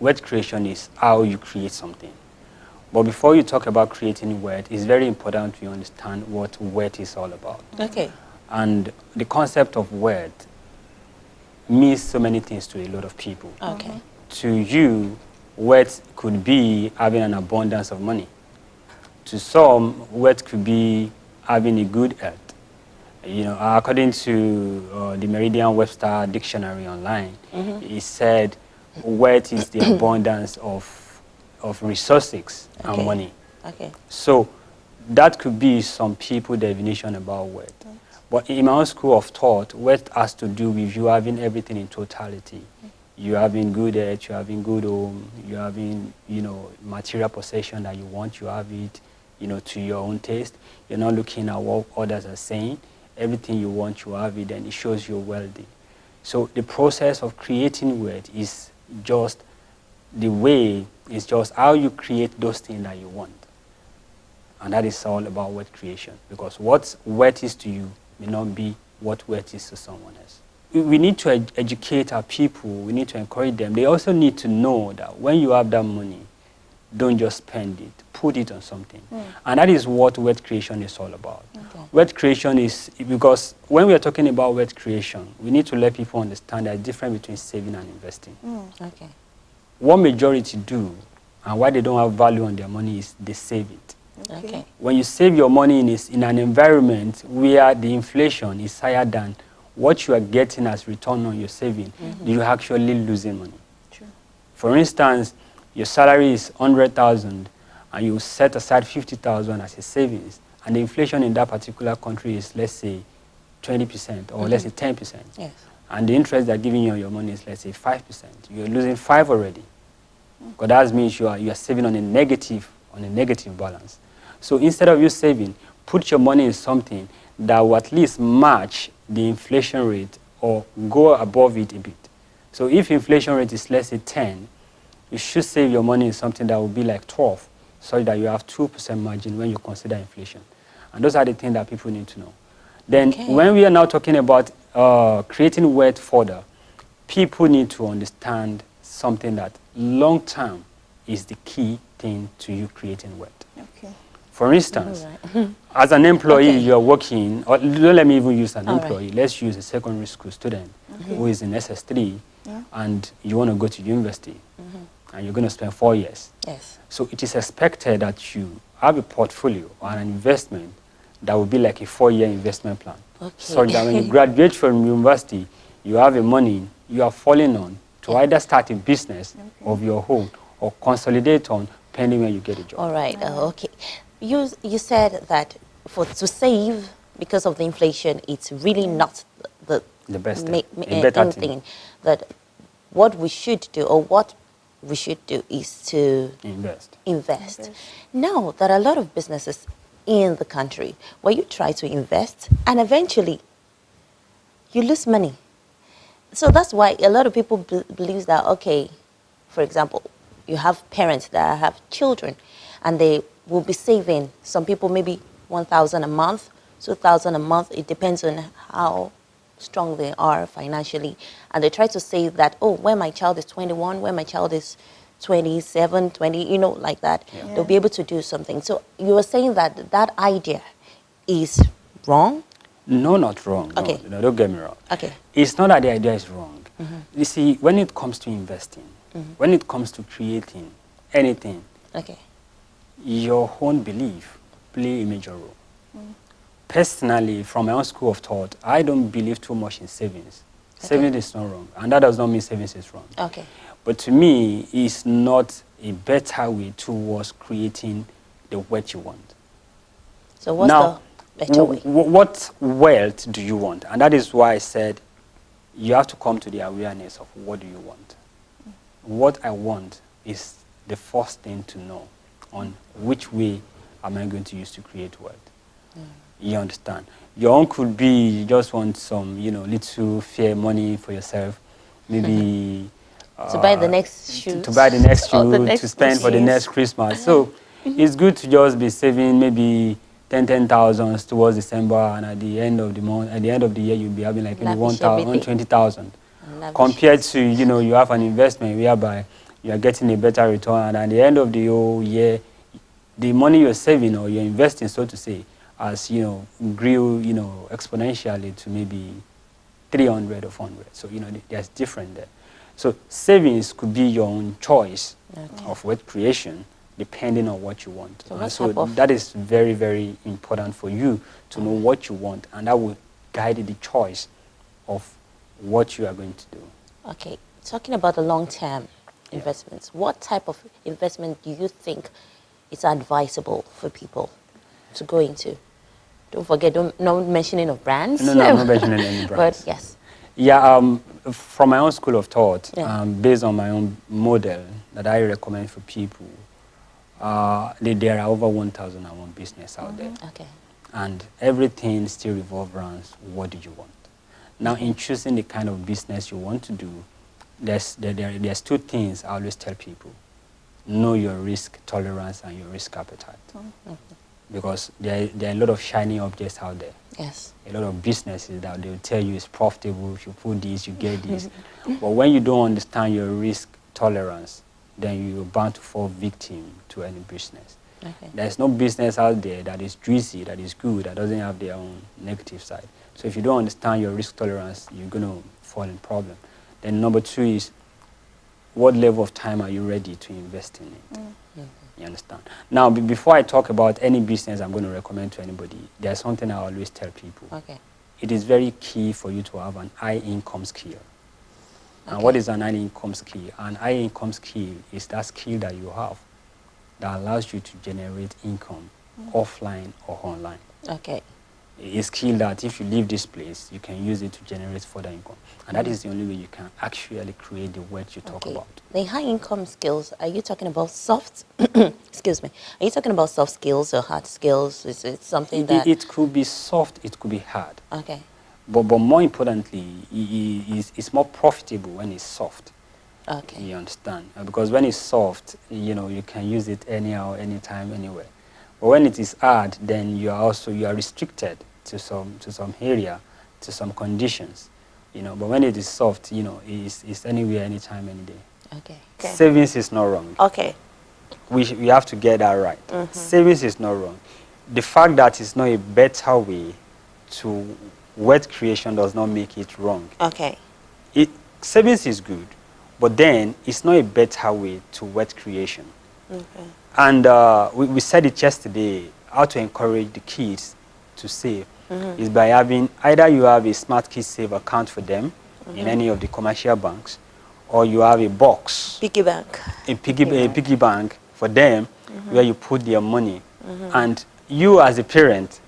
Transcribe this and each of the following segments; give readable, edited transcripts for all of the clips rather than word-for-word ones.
wealth creation is how you create something. But before you talk about creating wealth, it's very important to understand what wealth is all about. Okay. And the concept of wealth means so many things to a lot of people. Okay. To you, wealth could be having an abundance of money. To some, wealth could be having a good health. You know, according to the Merriam-Webster dictionary online, it said wealth is the abundance of resources and money. Okay. So that could be some people's definition about wealth. But in my own school of thought, wealth has to do with you having everything in totality. You having good health, you having good home, you having, you know, material possession that you want, you have it, you know, to your own taste. You're not looking at what others are saying. Everything you want, you have it, and it shows you're wealthy. So the process of creating wealth is just the way, it's just how you create those things that you want. And that is all about wealth creation. Because what wealth is to you may not be what wealth is to someone else. We need to educate our people. We need to encourage them. They also need to know that when you have that money, don't just spend it. Put it on something. And that is what wealth creation is all about. Okay. Wealth creation is, because when we are talking about wealth creation, we need to let people understand the difference between saving and investing. Okay. What majority do and why they don't have value on their money is they save it. Okay. When you save your money in an environment where the inflation is higher than what you are getting as return on your saving, you're actually losing money. True. For instance, your salary is 100,000 and you set aside 50,000 as a savings, and the inflation in that particular country is, let's say, 20% or let's say 10%. Yes. And the interest they're giving you on your money is, let's say, 5%. You're losing 5 already. Because that means you are saving on a negative balance. So instead of you saving, put your money in something that will at least match the inflation rate or go above it a bit. So if inflation rate is, let's say, 10, you should save your money in something that will be like 12, so that you have 2% margin when you consider inflation. And those are the things that people need to know. Then when we are now talking about creating wealth further, people need to understand something that long-term is the key thing to you creating wealth. Okay. For instance, as an employee, you're working, or don't let me even use an employee. Let's use a secondary school student who is in SS3 and you want to go to university and you're going to spend 4 years. Yes. So it is expected that you have a portfolio or an investment that will be like a 4-year investment plan. Okay. So that when you graduate from university, you have a money you are falling on to either start a business of your own or consolidate on pending when you get a job. All right. Okay. You said that to save because of the inflation, it's really not the best thing. That what we should do or what we should do is to invest. Now, there are a lot of businesses in the country where you try to invest and eventually you lose money. So that's why a lot of people believe that, okay, for example, you have parents that have children and they will be saving, some people maybe 1,000 a month, 2,000 a month. It depends on how strong they are financially. And they try to save that, oh, when my child is 21, when my child is 27, 20, you know, like that, they'll be able to do something. So you were saying that that idea is wrong? No, not wrong. Okay. No, don't get me wrong. Okay. It's not that the idea is wrong. You see, when it comes to investing, when it comes to creating anything, your own belief play a major role. Personally, from my own school of thought, I don't believe too much in savings. Savings is not wrong, and that does not mean savings is wrong. Okay. But to me, it's not a better way towards creating the wealth you want. So what's the better way? What wealth do you want? And that is why I said you have to come to the awareness of what do you want. What I want is the first thing to know on which way am I going to use to create wealth. You understand? Your own could be you just want some, little fair money for yourself, maybe to buy the next shoes. To buy the next shoe, to spend for the next Christmas. So it's good to just be saving maybe 10,000 towards December, and at the end of the month, at the end of the year, you'll be having like maybe 120,000. Compared to, you have an investment whereby you are getting a better return, and at the end of the whole year, the money you're saving or you're investing, so to say, as grew exponentially to maybe 300 or 400. So there's different there. So savings could be your own choice of wealth creation, depending on what you want. So that is very, very important for you to know what you want, and that will guide the choice of what you are going to do. Okay, talking about the long-term investments, what type of investment do you think is advisable for people to go into? Don't forget, no mentioning of brands. No, I'm not mentioning any brands. But yes. Yeah, from my own school of thought, based on my own model that I recommend for people, there are over 1,001 business out there. Okay. And everything still revolves around what do you want. Now, in choosing the kind of business you want to do, there's two things I always tell people. Know your risk tolerance and your risk appetite. Because there are a lot of shiny objects out there. Yes. A lot of businesses that they will tell you it's profitable, if you put this, you get this. But when you don't understand your risk tolerance, then you're bound to fall victim to any business. Okay. There's no business out there that is juicy, that is good, that doesn't have their own negative side. So if you don't understand your risk tolerance, you're going to fall in problem. Then number two is, what level of time are you ready to invest in it? You understand? Now, before I talk about any business I'm going to recommend to anybody, there's something I always tell people. Okay. It is very key for you to have an high income skill. And what is an high income skill? An high income skill is that skill that you have that allows you to generate income offline or online. Okay. A skill that if you leave this place, you can use it to generate further income. And that is the only way you can actually create the wealth you talk about. The high income skills, are you talking about soft, excuse me, are you talking about soft skills or hard skills? Is it something that... It could be soft, it could be hard. Okay. But more importantly, it's more profitable when it's soft. Okay. You understand? Because when it's soft, you can use it anyhow, anytime, anywhere. But when it is hard, then you are restricted to some area, to some conditions. But when it is soft, it's anywhere, anytime, any day. Okay. Savings is not wrong. Okay. We have to get that right. Savings is not wrong. The fact that it's not a better way to wealth creation does not make it wrong. Okay. Savings is good, but then it's not a better way to wealth creation. Okay. And we said it yesterday, how to encourage the kids to save is by having, either you have a Smart Kids Save account for them in any of the commercial banks, or you have a box. Piggy bank. A piggy bank for them where you put their money. And you as a parent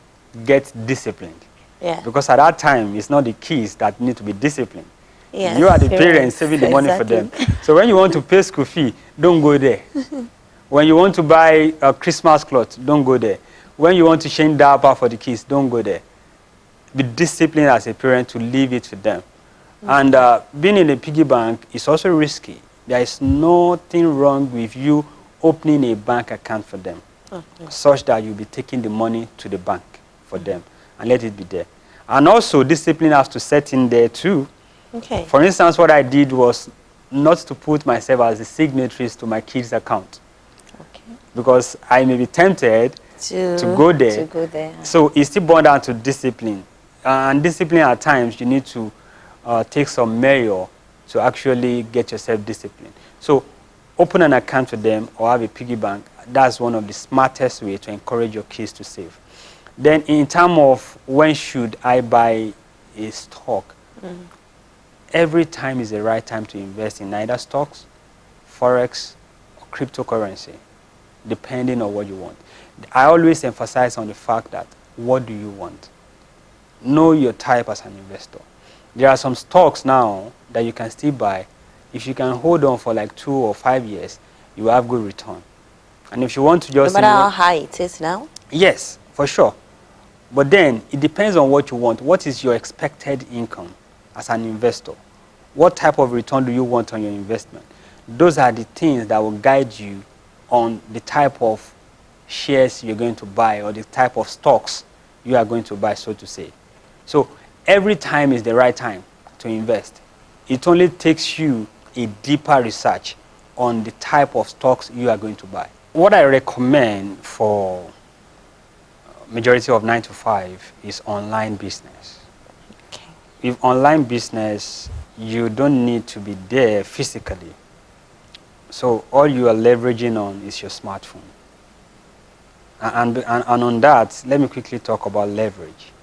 get disciplined. Yeah. Because at that time, it's not the kids that need to be disciplined. Yes, you are the parents saving the money for them. So when you want to pay school fee, don't go there. When you want to buy a Christmas cloth, don't go there. When you want to change diaper for the kids, don't go there. Be disciplined as a parent to leave it to them. And being in a piggy bank is also risky. There is nothing wrong with you opening a bank account for them, such that you'll be taking the money to the bank for them and let it be there. And also, discipline has to set in there too. Okay. For instance, what I did was not to put myself as the signatories to my kids' account. Okay. Because I may be tempted to go there. So it's still bound down to discipline. And discipline at times, you need to take some measure to actually get yourself disciplined. So open an account for them or have a piggy bank. That's one of the smartest ways to encourage your kids to save. Then in terms of when should I buy a stock, every time is the right time to invest in either stocks, forex, or cryptocurrency, depending on what you want. I always emphasize on the fact that, what do you want? Know your type as an investor. There are some stocks now that you can still buy. If you can hold on for like 2 or 5 years, you have good return. And if you want to just... No matter how high it is now? Yes, for sure. But then, it depends on what you want. What is your expected income as an investor? What type of return do you want on your investment? Those are the things that will guide you on the type of shares you're going to buy or the type of stocks you are going to buy, so to say. So every time is the right time to invest. It only takes you a deeper research on the type of stocks you are going to buy. What I recommend for majority of 9 to 5 is online business. Okay. With online business, you don't need to be there physically. So all you are leveraging on is your smartphone. And on that, let me quickly talk about leverage.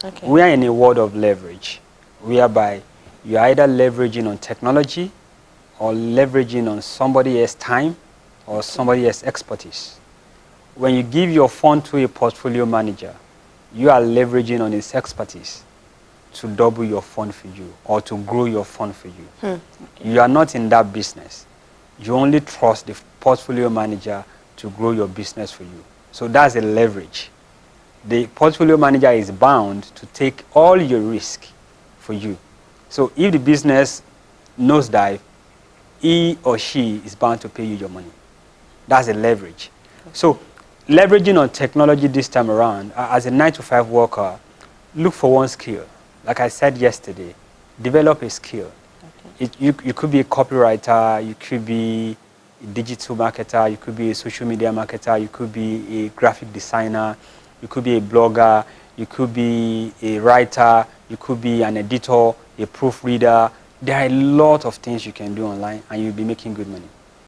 Okay. We are in a world of leverage, whereby you are either leveraging on technology or leveraging on somebody else's time or somebody else's expertise. When you give your fund to a portfolio manager, you are leveraging on his expertise to double your fund for you or to grow your fund for you. Okay. You are not in that business. You only trust the portfolio manager to grow your business for you. So that's a leverage. The portfolio manager is bound to take all your risk for you. So if the business nosedive, he or she is bound to pay you your money. That's a leverage. So leveraging on technology this time around, as a 9 to 5 worker, look for one skill. Like I said yesterday, develop a skill. Okay. You could be a copywriter, you could be a digital marketer, you could be a social media marketer, you could be a graphic designer, you could be a blogger, you could be a writer, you could be an editor, a proofreader. There are a lot of things you can do online and you'll be making good money.